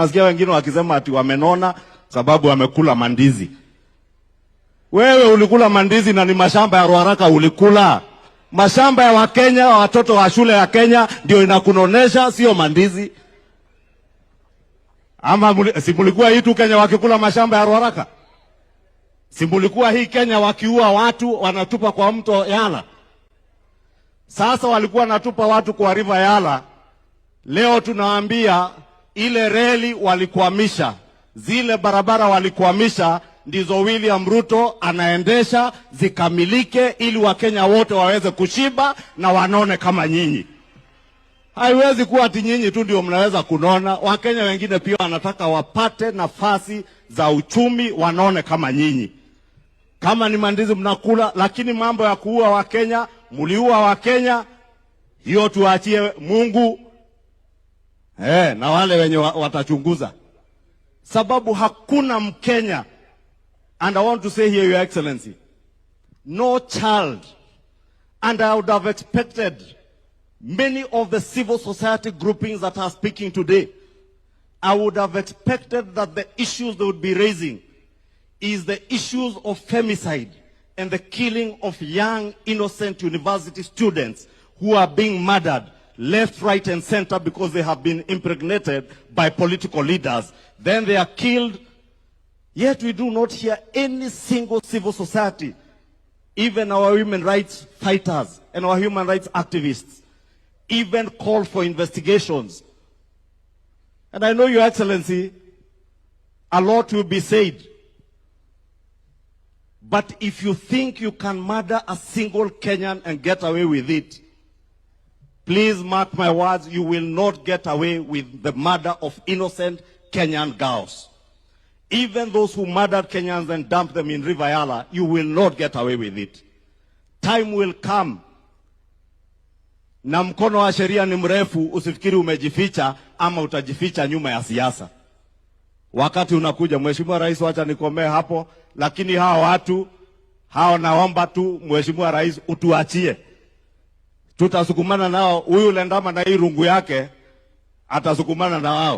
Nasikia wengine wakisema ati wamenona sababu wamekula mandizi. Wewe ulikula mandizi na ni mashamba ya Ruaraka ulikula. Mashamba ya Wakenya, watoto wa shule ya Kenya ndio inakunonesha, sio mandizi. Ama simulikuwa hii tu Kenya wakikula mashamba ya Ruaraka? Simulikuwa hii Kenya wakiua watu wanatupa kwa mto Yala? Sasa walikuwa natupa watu kwa river Yala. Leo tunawaambia ile reli walikwamisha, zile barabara walikwamisha, ndizo William Ruto anaendesha zikamilike ili Wakenya wote waweze kushiba na wanone kama nyinyi. Haiwezi kuwa ati nyinyi tu ndio mnaweza kunona. Wakenya wengine pia wanataka wapate nafasi za uchumi wanone kama nyinyi. Kama ni mandizi mnakula, lakini mambo ya kuua Wakenya, muliua Wakenya, hiyo tuachie Mungu. Na wale wenye watachunguza. Sababu hakuna Mkenya, and I want to say here, Your Excellency, no child, and I would have expected many of the civil society groupings that are speaking today, I would have expected that the issues they would be raising is the issues of femicide and the killing of young, innocent university students who are being murdered left, right, and center because they have been impregnated by political leaders. Then they are killed. Yet we do not hear any single civil society, even our women rights fighters and our human rights activists, even call for investigations. And I know, Your Excellency, a lot will be said. But if you think you can murder a single Kenyan and get away with it, please mark my words, you will not get away with the murder of innocent Kenyan girls. Even those who murdered Kenyans and dumped them in River Yala, you will not get away with it. Time will come. Na mkono wa sheria ni mrefu, usifikiri umejificha ama utajificha nyuma ya siasa. Wakati unakuja. Mheshimiwa Rais, wacha nikomee hapo, lakini hawa watu, hao naomba tu Mheshimiwa Rais utuachie. Tutasukumana nao, huyu Lendama na hii rungu yake atasukumana na wao.